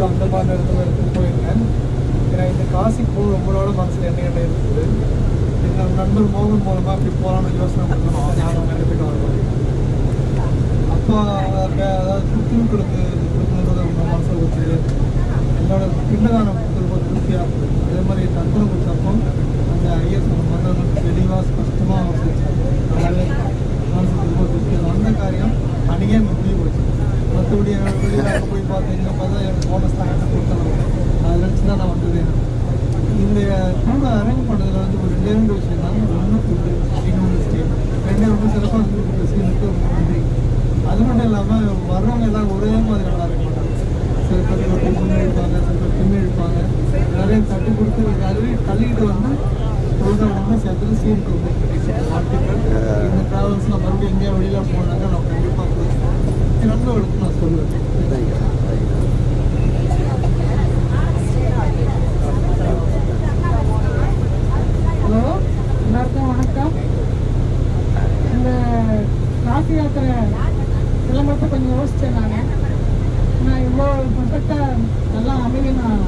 பெங்களூர் அந்த மாதிரி இடத்துக்கு போயிருக்கேன். ஏன்னா இந்த காசிக்கு போக ரொம்ப நாள் மனசில் என்ன இருக்குது. என்னோட நண்பர் மோகன் மூலமாக இப்படி போகலான்னு யோசனை பண்ணணும். ஞாபகம் கண்டிப்பாக வருவாங்க. அப்போ அதாவது கொடுக்கணுன்றது உங்கள் மனசில் வச்சுது. என்னோட பின்னதானம் கொடுக்குறது திருப்தியாக. அதே மாதிரி தர்ப்பணம் கொடுத்தப்போ அந்த ஐயர் சொன்ன மன்னர்களுக்கு தெளிவாக ஸ்பஷ்டமாக வச்சுருச்சாங்க. நல்லாவே மனசுக்கு ரொம்ப திருப்தியாக அந்த காரியம் அன்றைக்கே முடிவு போச்சு. மற்றபடி வெளியில் போய் பார்த்தீங்கன்னா பார்த்தா எனக்கு போனஸ் தான் என்ன கொடுத்தாங்க. அதை நினச்சி தான் நான் வந்தது. இந்த டூரை அரேஞ்ச் பண்ணுறதுல வந்து ஒரு ரெண்டு விஷயம் தான். ஒன்று ஃபுட்டு, இன்னொன்று ஸ்டே. ரொம்ப சிறப்பாக வந்து சீனுக்கு நன்றி. அது மட்டும் இல்லாமல் வர்றவங்க எல்லாம் ஒரே மாதிரி நல்லா இருக்க மாட்டாங்க. சில பேர் ரொட்டி முன்னே எடுப்பாங்க, சில பேர் பின்னே எடுப்பாங்க. நிறைய தட்டி கொடுத்து அதுவே தள்ளிக்கிட்டு வந்து பொழுதாக வந்து சேர்த்துல சீனுக்கு வந்து வாழ்த்துக்கள். இந்த ட்ராவல்ஸ்லாம் மறுபடியும் எங்கேயா வெளியில் போனாங்க நான் கண்டிப்பாக கொடுப்பேன். என் நண்பர்களுக்கு நான் சொல்லுவேன். ஹலோ, எல்லாருக்கும் வணக்கம். இந்த காசி யாத்திரை கிளம்புறப்ப கொஞ்சம் யோசித்தேன். நான் இவ்வளோ பர்ஃபெக்டாக நல்லா அமையும் நான்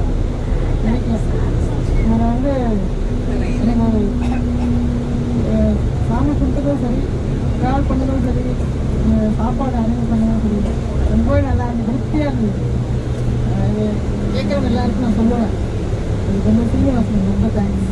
நினைக்கல. நான் வந்து எனக்கு சாமி கொடுத்ததும் சரி, ட்ராவல் பண்ணதும் சரி, சாப்பாடு அரேஞ்ச் பண்ணதும் சரி, ரொம்பவே நல்லா இருந்தது, திருப்தியாக இருந்தது. கேட்குறவங்க எல்லாருக்கும் நான் சொல்லுவேன், இது கொஞ்சம் சீனிவாசன் ரொம்ப தேங்க்ஸ்.